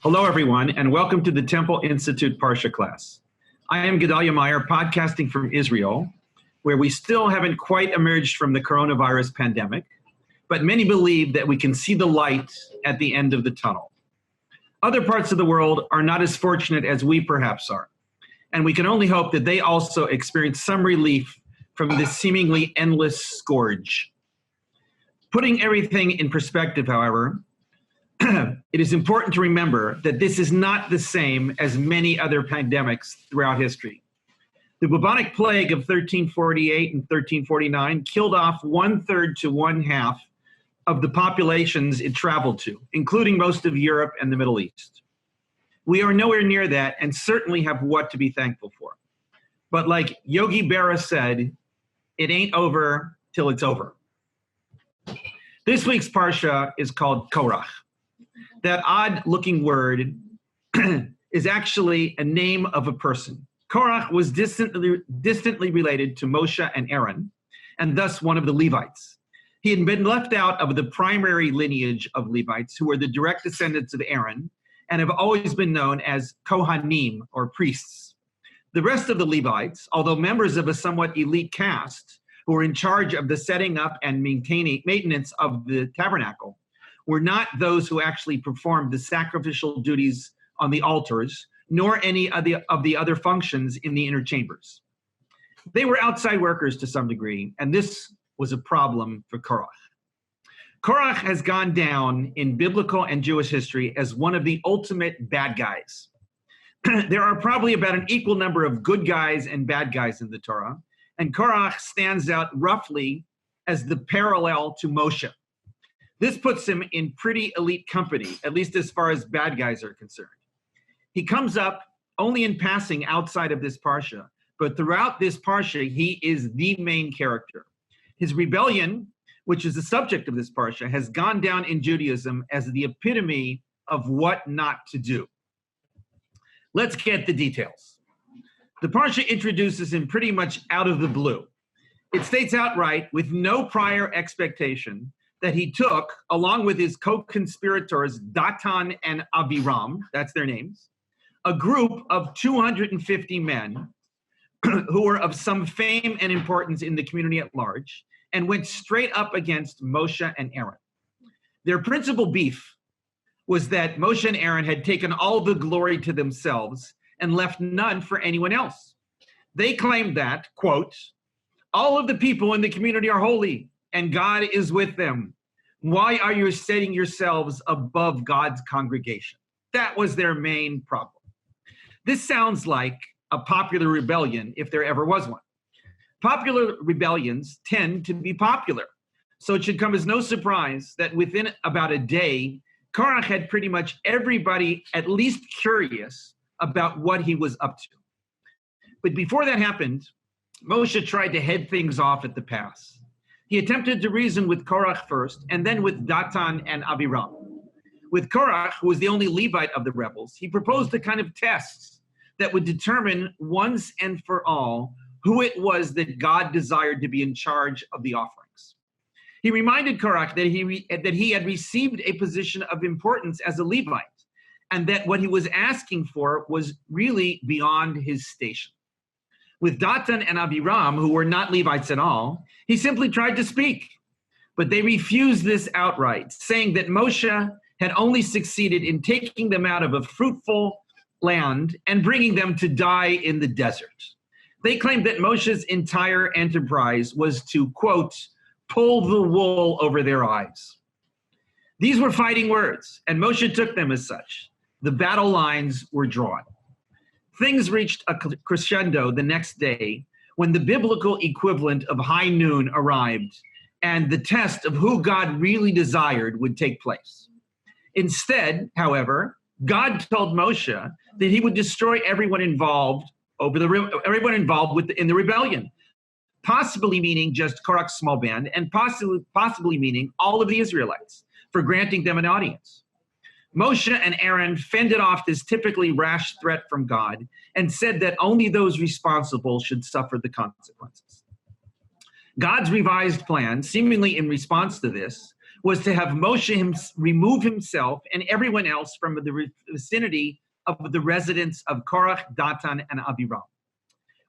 Hello, everyone, and welcome to the Temple Institute Parsha class. I am Gedalia Meyer, podcasting from Israel, where we still haven't quite emerged from the coronavirus pandemic, but many believe that we can see the light at the end of the tunnel. Other parts of the world are not as fortunate as we perhaps are, and we can only hope that they also experience some relief from this seemingly endless scourge. Putting everything in perspective, however, it is important to remember that this is not the same as many other pandemics throughout history. The bubonic plague of 1348 and 1349 killed off 1/3 to 1/2 of the populations it traveled to, including most of Europe and the Middle East. We are nowhere near that and certainly have what to be thankful for. But like Yogi Berra said, it ain't over till it's over. This week's Parsha is called Korach. That odd-looking word is actually a name of a person. Korach was distantly related to Moshe and Aharon, and thus one of the Levites. He had been left out of the primary lineage of Levites, who were the direct descendants of Aharon, and have always been known as Kohanim, or priests. The rest of the Levites, although members of a somewhat elite caste, who were in charge of the setting up and maintenance of the tabernacle, were not those who actually performed the sacrificial duties on the altars, nor any of the other functions in the inner chambers. They were outside workers to some degree, and this was a problem for Korah. Korah has gone down in biblical and Jewish history as one of the ultimate bad guys. There are probably about an equal number of good guys and bad guys in the Torah, and Korah stands out roughly as the parallel to Moshe. This puts him in pretty elite company, at least as far as bad guys are concerned. He comes up only in passing outside of this Parsha, but throughout this Parsha, he is the main character. His rebellion, which is the subject of this Parsha, has gone down in Judaism as the epitome of what not to do. Let's get the details. The Parsha introduces him pretty much out of the blue. It states outright, with no prior expectation, that he took, along with his co-conspirators Datan and Aharon, that's their names, a group of 250 men who were of some fame and importance in the community at large, and went straight up against Moshe and Aharon. Their principal beef was that Moshe and Aharon had taken all the glory to themselves and left none for anyone else. They claimed that, quote, all of the people in the community are holy, and God is with them. Why are you setting yourselves above God's congregation? That was their main problem. This sounds like a popular rebellion, if there ever was one. Popular rebellions tend to be popular, so it should come as no surprise that within about a day, Korach had pretty much everybody at least curious about what he was up to. But before that happened, Moshe tried to head things off at the pass. He attempted to reason with Korach first, and then with Datan and Aharon. With Korach, who was the only Levite of the rebels, he proposed a kind of test that would determine once and for all who it was that God desired to be in charge of the offerings. He reminded Korach that he had received a position of importance as a Levite, and that what he was asking for was really beyond his station. With Datan and Aharon, who were not Levites at all, he simply tried to speak, but they refused this outright, saying that Moshe had only succeeded in taking them out of a fruitful land and bringing them to die in the desert. They claimed that Moshe's entire enterprise was to, quote, pull the wool over their eyes. These were fighting words, and Moshe took them as such. The battle lines were drawn. Things reached a crescendo the next day when the biblical equivalent of high noon arrived and the test of who God really desired would take place. Instead, however, God told Moshe that he would destroy everyone involved in the rebellion, possibly meaning just Korach's small band, and possibly meaning all of the Israelites, for granting them an audience. Moshe and Aharon fended off this typically rash threat from God and said that only those responsible should suffer the consequences. God's revised plan, seemingly in response to this, was to have Moshe remove himself and everyone else from the vicinity of the residence of Korah, Datan, and Abiram.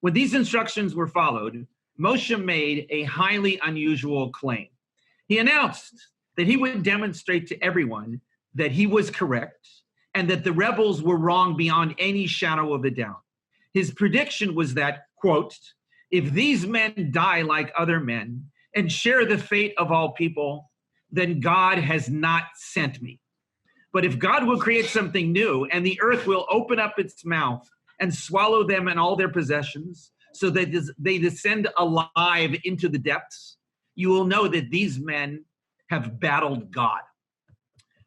When these instructions were followed, Moshe made a highly unusual claim. He announced that he would demonstrate to everyone that he was correct and that the rebels were wrong beyond any shadow of a doubt. His prediction was that, quote, if these men die like other men and share the fate of all people, then God has not sent me. But if God will create something new and the earth will open up its mouth and swallow them and all their possessions so that they descend alive into the depths, you will know that these men have battled God.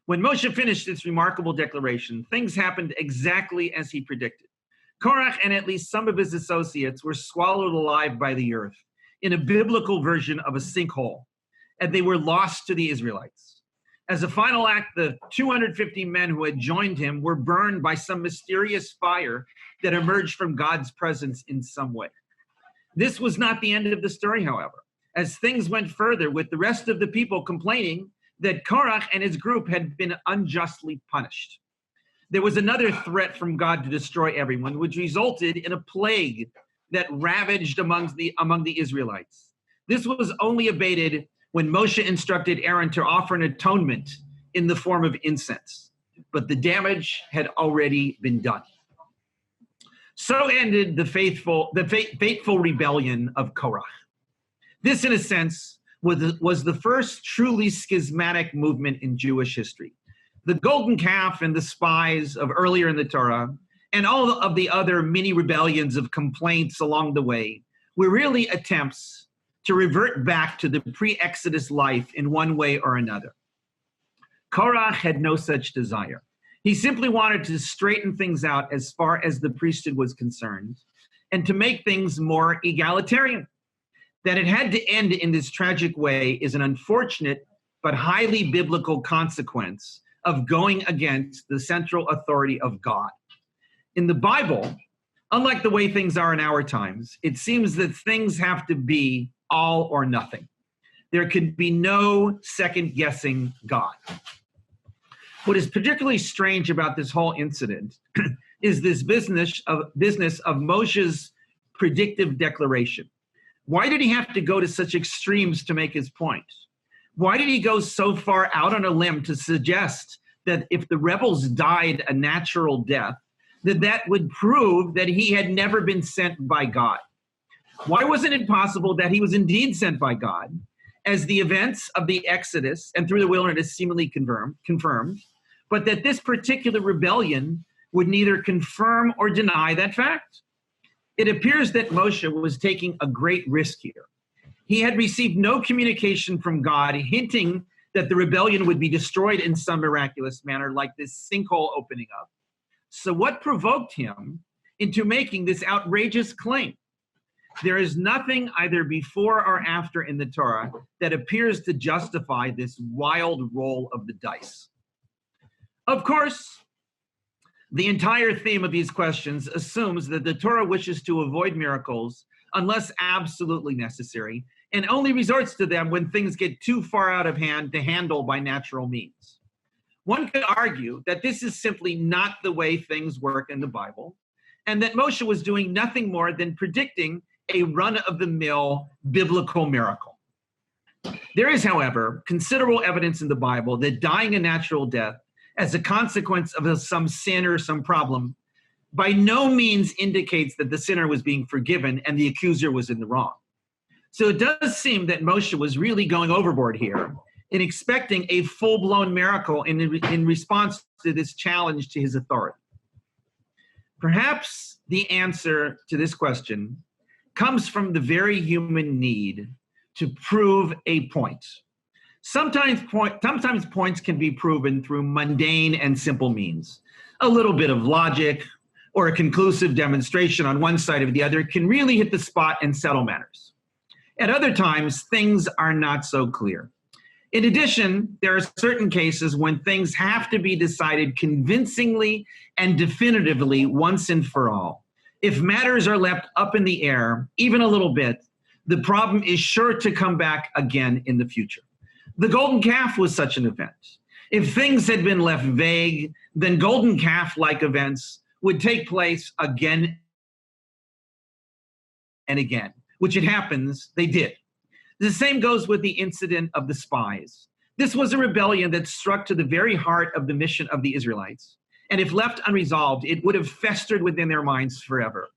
When Moshe finished this remarkable declaration, things happened exactly as he predicted. Korach and at least some of his associates were swallowed alive by the earth in a biblical version of a sinkhole, and they were lost to the Israelites. As a final act, the 250 men who had joined him were burned by some mysterious fire that emerged from God's presence in some way. This was not the end of the story, however, as things went further with the rest of the people complaining that Korach and his group had been unjustly punished. There was another threat from God to destroy everyone, which resulted in a plague that ravaged among the Israelites. This was only abated when Moshe instructed Aaron to offer an atonement in the form of incense, but the damage had already been done. So ended the fateful rebellion of Korah. This, in a sense, was the first truly schismatic movement in Jewish history. The golden calf and the spies of earlier in the Torah, and all of the other mini rebellions of complaints along the way, were really attempts to revert back to the pre-Exodus life in one way or another. Korah had no such desire. He simply wanted to straighten things out as far as the priesthood was concerned and to make things more egalitarian. That it had to end in this tragic way is an unfortunate but highly biblical consequence of going against the central authority of God. In the Bible, unlike the way things are in our times, it seems that things have to be all or nothing. There can be no second guessing God. What is particularly strange about this whole incident is this business of Moshe's predictive declaration. Why did he have to go to such extremes to make his point? Why did he go so far out on a limb to suggest that if the rebels died a natural death, that would prove that he had never been sent by God? Why wasn't it possible that he was indeed sent by God, as the events of the Exodus and through the wilderness seemingly confirmed, but that this particular rebellion would neither confirm or deny that fact? It appears that Moshe was taking a great risk here. He had received no communication from God hinting that the rebellion would be destroyed in some miraculous manner, like this sinkhole opening up. So what provoked him into making this outrageous claim? There is nothing either before or after in the Torah that appears to justify this wild roll of the dice. Of course, the entire theme of these questions assumes that the Torah wishes to avoid miracles unless absolutely necessary, and only resorts to them when things get too far out of hand to handle by natural means. One could argue that this is simply not the way things work in the Bible, and that Moshe was doing nothing more than predicting a run-of-the-mill biblical miracle. There is, however, considerable evidence in the Bible that dying a natural death as a consequence of some sin or some problem by no means indicates that the sinner was being forgiven and the accuser was in the wrong. So it does seem that Moshe was really going overboard here in expecting a full-blown miracle in response to this challenge to his authority. Perhaps the answer to this question comes from the very human need to prove a point. Sometimes points can be proven through mundane and simple means. A little bit of logic or a conclusive demonstration on one side or the other can really hit the spot and settle matters. At other times, things are not so clear. In addition, there are certain cases when things have to be decided convincingly and definitively once and for all. If matters are left up in the air, even a little bit, the problem is sure to come back again in the future. The golden calf was such an event. If things had been left vague, then golden calf-like events would take place again and again, which it happens, they did. The same goes with the incident of the spies. This was a rebellion that struck to the very heart of the mission of the Israelites. And if left unresolved, it would have festered within their minds forever.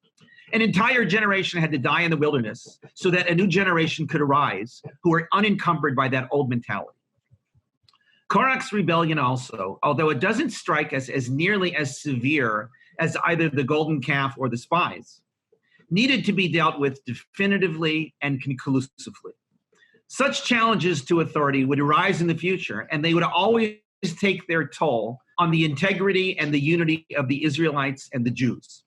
An entire generation had to die in the wilderness so that a new generation could arise who were unencumbered by that old mentality. Korach's rebellion also, although it doesn't strike us as nearly as severe as either the golden calf or the spies, needed to be dealt with definitively and conclusively. Such challenges to authority would arise in the future, and they would always take their toll on the integrity and the unity of the Israelites and the Jews.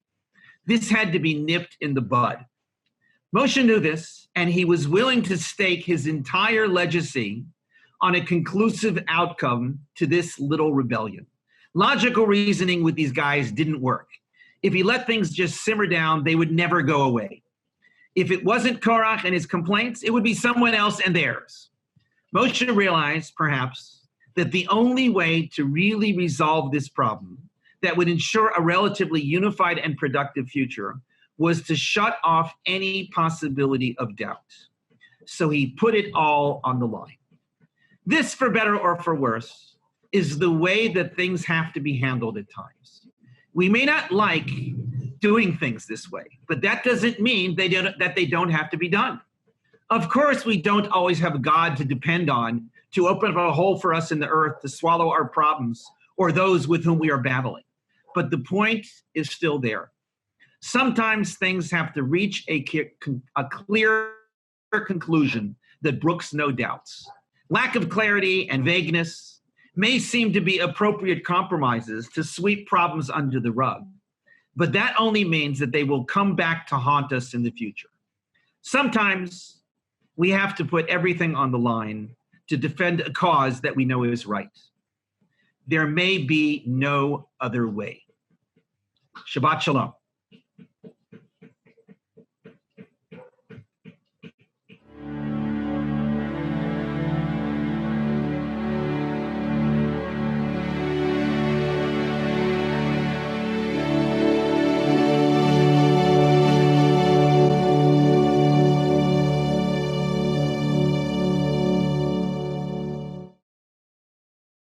This had to be nipped in the bud. Moshe knew this, and he was willing to stake his entire legacy on a conclusive outcome to this little rebellion. Logical reasoning with these guys didn't work. If he let things just simmer down, they would never go away. If it wasn't Korach and his complaints, it would be someone else and theirs. Moshe realized, perhaps, that the only way to really resolve this problem that would ensure a relatively unified and productive future was to shut off any possibility of doubt. So he put it all on the line. This, for better or for worse, is the way that things have to be handled at times. We may not like doing things this way, but that doesn't mean that they don't have to be done. Of course, we don't always have God to depend on to open up a hole for us in the earth to swallow our problems or those with whom we are battling. But the point is still there. Sometimes things have to reach a clear conclusion that brooks no doubts. Lack of clarity and vagueness may seem to be appropriate compromises to sweep problems under the rug, but that only means that they will come back to haunt us in the future. Sometimes we have to put everything on the line to defend a cause that we know is right. There may be no other way. Shabbat Shalom.